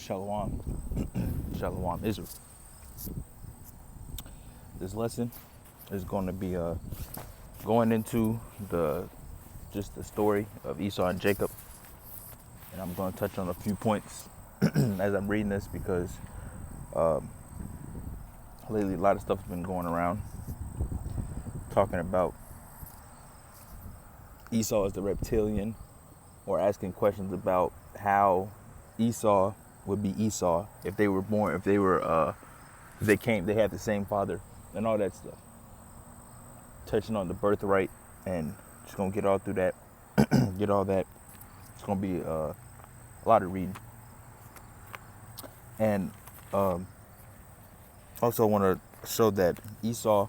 Shalom. Shalom, Israel. This lesson is going to be going into the story of Esau and Jacob, and I'm going to touch on a few points as I'm reading this because lately a lot of stuff has been going around talking about Esau as the reptilian, or asking questions about how Esau would be Esau if they were born, if they had the same father, and all that stuff. Touching on the birthright, and just gonna get all through that, get all that. It's gonna be a lot of reading, and also want to show that Esau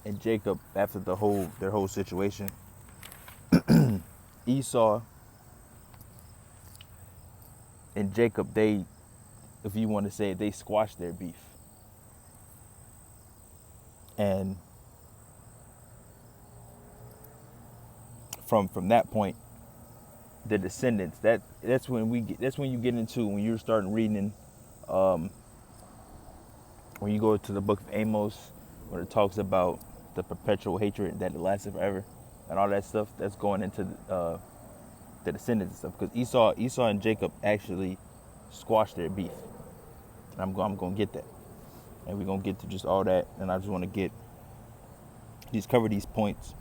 and Jacob, after their whole situation, Esau and Jacob, they, if you want to say it, they squashed their beef. And from that point, the descendants, that's when you get into, when you're starting reading, when you go to the book of Amos, where it talks about the perpetual hatred that it lasted forever and all that stuff, that's going into the descendants and stuff, because Esau and Jacob actually squashed their beef. And I'm going to get that, and we're going to get to just all that, and I just want to cover these points,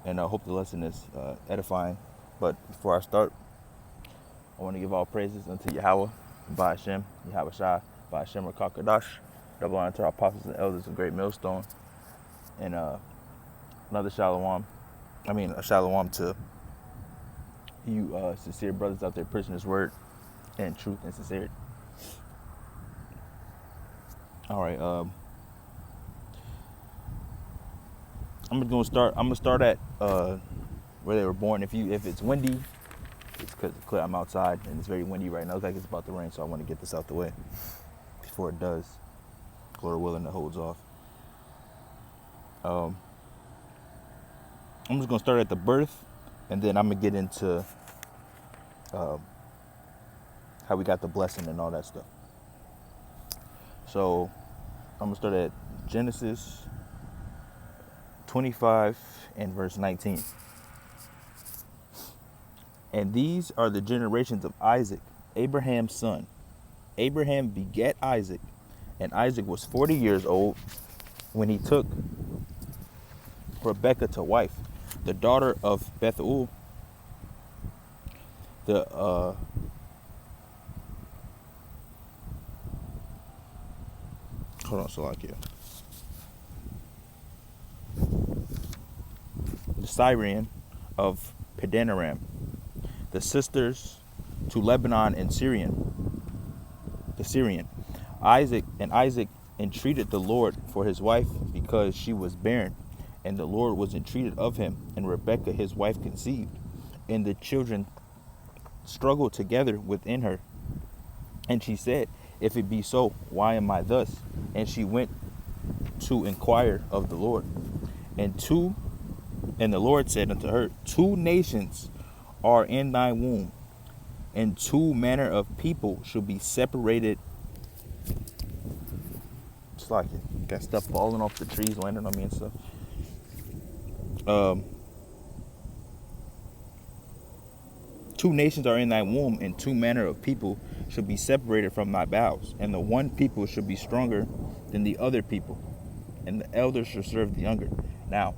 and I hope the lesson is edifying. But before I start, I want to give all praises unto Yahweh, by Hashem, Yahweh Shai, by Hashem Rakakadash, double honor to our apostles and elders of Great Millstone, and a shalom to you sincere brothers out there preaching His word and truth and sincerity. All right, I'm gonna start at where they were born. If it's windy, it's because I'm outside and it's very windy right now. It looks like it's about to rain, so I want to get this out the way before it does. Lord willing, it holds off. I'm just gonna start at the birth, and then I'm gonna get into how we got the blessing and all that stuff. So I'm gonna start at Genesis 25 and verse 19. And these are the generations of Isaac, Abraham's son. Abraham begat Isaac, and Isaac was 40 years old when he took Rebekah to wife, the daughter of Bethuel, hold on, Salakia. The Syrian of Padanaram, the sisters to Lebanon and the Syrian. Isaac entreated the Lord for his wife because she was barren, and the Lord was entreated of him, and Rebekah his wife conceived, and the children struggled together within her. And she said, if it be so, why am I thus? And she went to inquire of the Lord. And the Lord said unto her, 2 nations are in thy womb, and 2 manner of people shall be separated. It's like it got stuff falling off the trees, landing on me and stuff. 2 nations are in thy womb, and 2 manner of people shall be separated from thy bowels, and the one people shall be stronger than the other people, and the elder shall serve the younger. Now,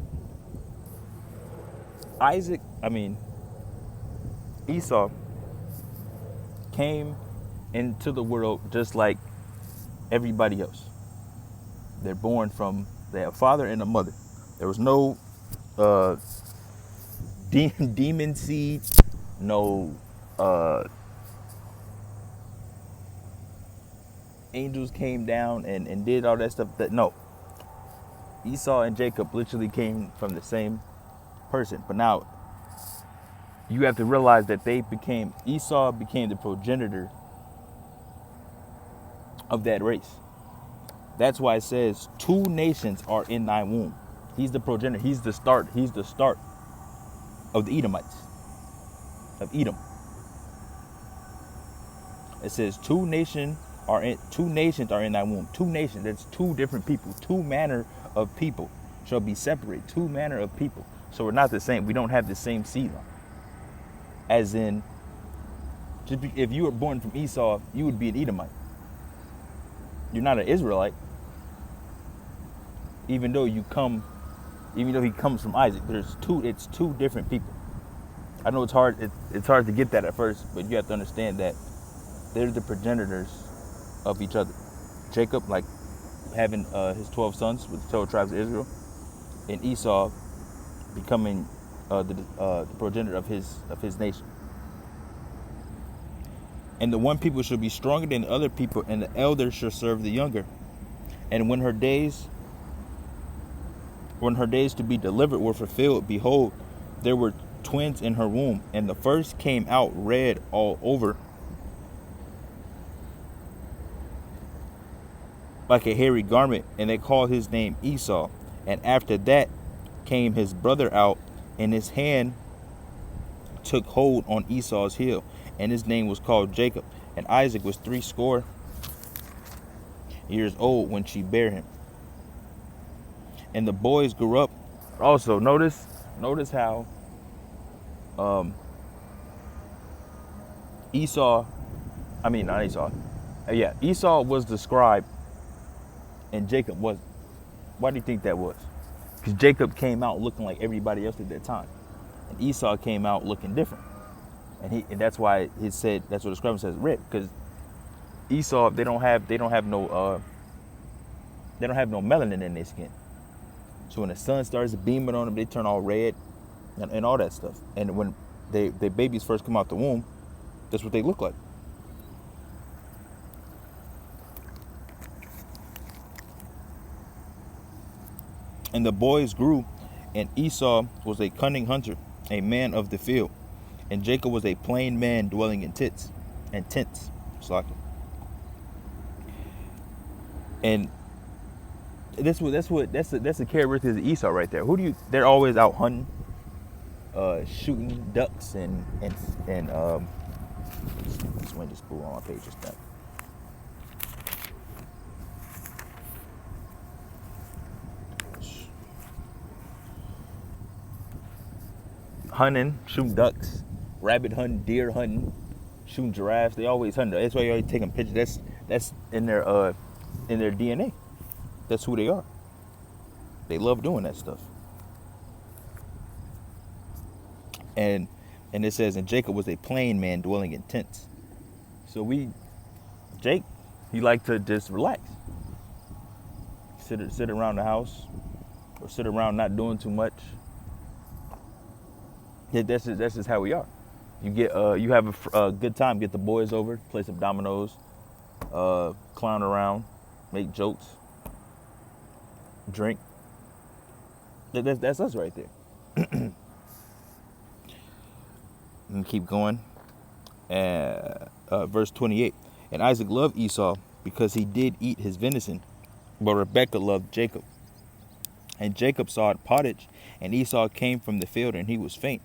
Esau came into the world just like everybody else. They're born they have a father and a mother. There was no demon seed, no angels came down and did all that stuff. No, Esau and Jacob literally came from the same person. But now you have to realize that Esau became the progenitor of that race. That's why it says 2 nations are in thy womb. He's the progenitor. He's the start of the Edomites, of Edom. It says two nations are in thy womb. Two nations. That's two different people. Two manner of people shall be separated. Two manner of people. So we're not the same. We don't have the same seed line. As in, if you were born from Esau, you would be an Edomite. You're not an Israelite. Even though he comes from Isaac, it's two different people. I know it's hard. It's hard to get that at first, but you have to understand that they're the progenitors of each other. Jacob, like having his 12 sons with the 12 tribes of Israel, and Esau becoming the progenitor of his nation. And the one people shall be stronger than the other people, and the elder shall serve the younger. And when her days to be delivered were fulfilled, behold, there were twins in her womb, and the first came out red all over, like a hairy garment, and they called his name Esau. And after that came his brother out, and his hand took hold on Esau's heel, and his name was called Jacob. And Isaac was 80 years old when she bare him. And the boys grew up. Also, notice how Esau was the scribe and Jacob wasn't. Why do you think that was? Because Jacob came out looking like everybody else at that time, and Esau came out looking different, and that's why it said, that's what the scribe says, red. Because Esau, they don't have no melanin in their skin. So when the sun starts beaming on them, they turn all red and all that stuff. And when their babies first come out the womb, that's what they look like. And the boys grew, and Esau was a cunning hunter, a man of the field, and Jacob was a plain man dwelling in tents. And that's the characteristics of Esau right there. They're always out hunting, shooting ducks and this one just blew on my page just back. Hunting, shooting ducks, rabbit hunting, deer hunting, shooting giraffes. They always hunt. That's why you always taking pictures. That's in their DNA. That's who they are. They love doing that stuff. And it says, and Jacob was a plain man dwelling in tents. So Jake, he liked to just relax. Sit around the house, or sit around not doing too much. Yeah, that's just how we are. You have a good time. Get the boys over, play some dominoes, clown around, make jokes, drink. That's us right there. And keep going. Verse 28. And Isaac loved Esau because he did eat his venison, but Rebekah loved Jacob. And Jacob sought pottage, and Esau came from the field, and he was faint.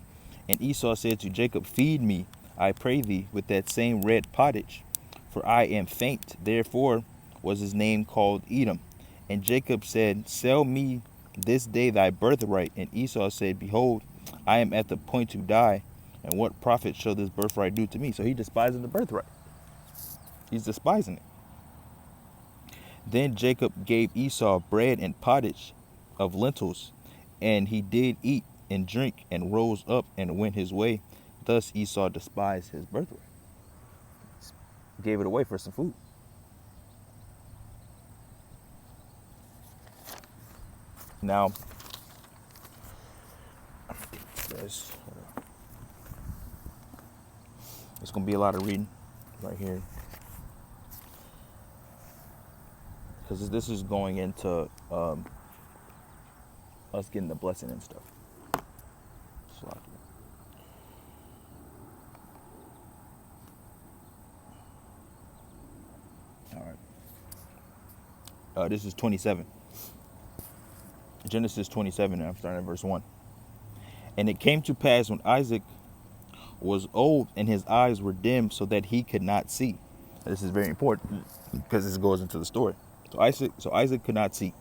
And Esau said to Jacob, feed me, I pray thee, with that same red pottage, for I am faint. Therefore was his name called Edom. And Jacob said, sell me this day thy birthright. And Esau said, behold, I am at the point to die, and what profit shall this birthright do to me? So he despising the birthright. He's despising it. Then Jacob gave Esau bread and pottage of lentils, and he did eat and drink, and rose up and went his way. Thus Esau despised his birthright. Gave it away for some food. Now, there's going to be a lot of reading right here, because this is going into us getting the blessing and stuff. All right. This is 27. Genesis 27, and I'm starting at verse 1. And it came to pass when Isaac was old and his eyes were dim so that he could not see, This is very important because this goes into the story. So Isaac could not see.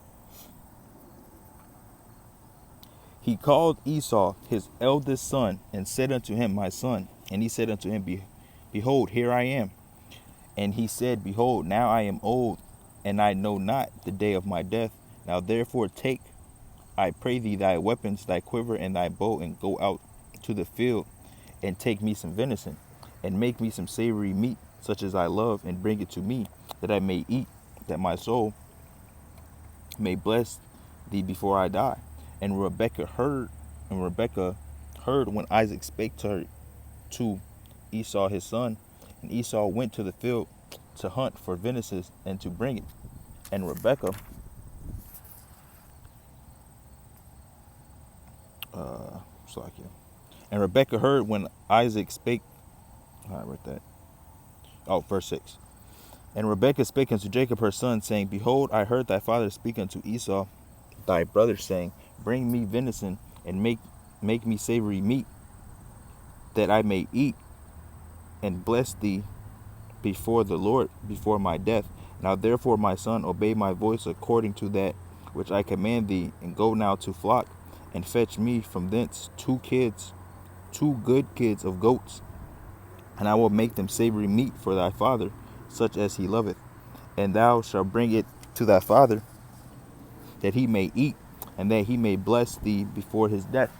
He called Esau his eldest son and said unto him, My son. And he said unto him, Behold, here I am. And he said, Behold, now I am old, and I know not the day of my death. Now therefore take, I pray thee, thy weapons, thy quiver, and thy bow, and go out to the field, and take me some venison, and make me some savory meat, such as I love, and bring it to me, that I may eat, that my soul may bless thee before I die. And Rebekah heard when Isaac spake to Esau his son, and Esau went to the field to hunt for venison and to bring it. And Rebekah, and Rebekah heard when Isaac spake. I read that. Oh, verse 6. And Rebekah spake unto Jacob her son, saying, Behold, I heard thy father speak unto Esau thy brother, saying, Bring me venison, and make me savory meat, that I may eat, and bless thee before the Lord, before my death. Now therefore, my son, obey my voice according to that which I command thee, and go now to flock, and fetch me from thence 2 good kids of goats, and I will make them savory meat for thy father, such as he loveth. And thou shalt bring it to thy father, that he may eat, and that he may bless thee before his death.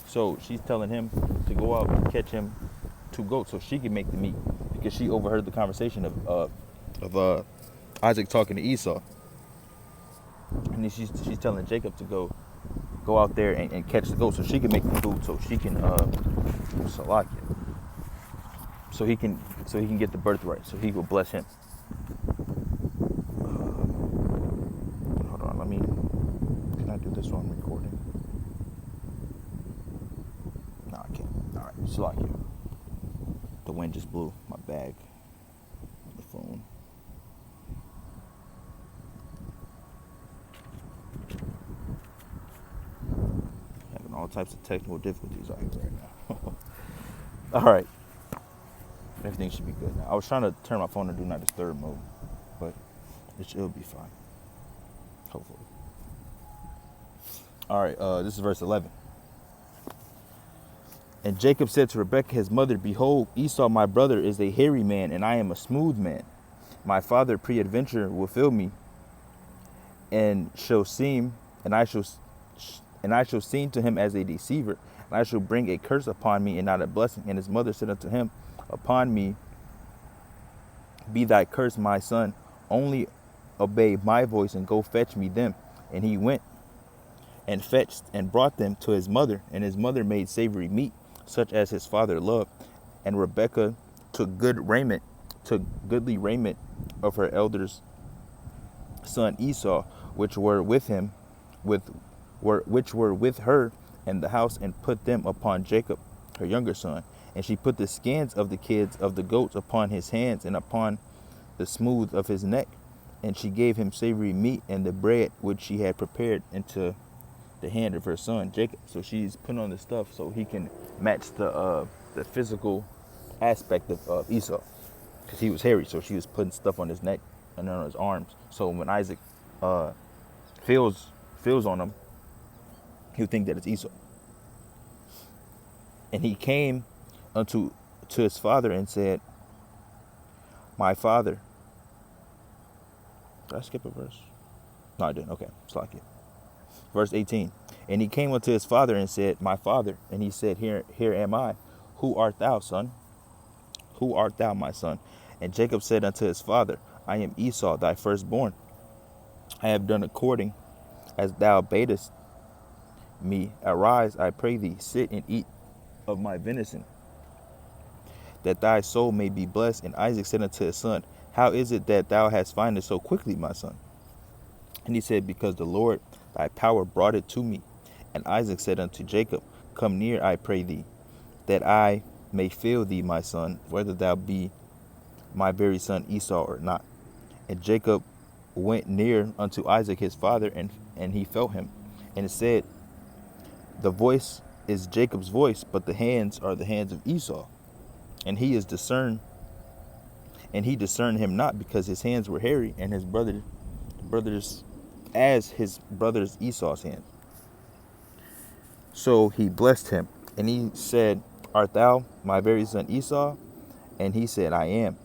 So she's telling him to go out and catch him 2 goats so she can make the meat, because she overheard the conversation of Isaac talking to Esau. And then she's telling Jacob to go out there and catch the goats so she can make the food, so she can Salakia. So he can get the birthright, so he will bless him. Hold on, can I do this while I'm recording? No, I can't. All right, Salakia. The wind just blew my bag, the phone. Having all types of technical difficulties out here right now. All right. Everything should be good now. I was trying to turn my phone to do not disturb mode, but it'll be fine. Hopefully. All right, this is verse 11. And Jacob said to Rebekah his mother, Behold, Esau my brother is a hairy man, and I am a smooth man. My father peradventure will fill me, and I shall seem to him as a deceiver, and I shall bring a curse upon me and not a blessing. And his mother said unto him, Upon me be thy curse, my son. Only obey my voice and go fetch me them. And he went and fetched and brought them to his mother, and his mother made savory meat, such as his father loved. And Rebekah took goodly raiment of her eldest son Esau, which were with her in the house, and put them upon Jacob, her younger son. And she put the skins of the kids of the goats upon his hands and upon the smooth of his neck. And she gave him savory meat and the bread which she had prepared into the hand of her son Jacob. So she's putting on the stuff so he can match the physical aspect of Esau, because he was hairy. So she was putting stuff on his neck and on his arms. So when Isaac feels on him, he'll think that it's Esau. And he came to his father and said, My father. Did I skip a verse? No, I didn't. Okay, slack it. Verse 18. And he came unto his father and said, My father. And he said, Here am I. Who art thou, son? Who art thou, my son? And Jacob said unto his father, I am Esau, thy firstborn. I have done according as thou badest me. Arise, I pray thee, sit and eat of my venison, that thy soul may be blessed. And Isaac said unto his son, How is it that thou hast found it so quickly, my son? And he said, Because the Lord thy power brought it to me. And Isaac said unto Jacob, Come near, I pray thee, that I may feel thee, my son, whether thou be my very son Esau or not. And Jacob went near unto Isaac his father, and he felt him. And it said, The voice is Jacob's voice, but the hands are the hands of Esau. And he is discerned And he discerned him not, because his hands were hairy, and his brothers as his brothers Esau's hands. So he blessed him, and he said, Art thou my very son Esau? And he said, I am.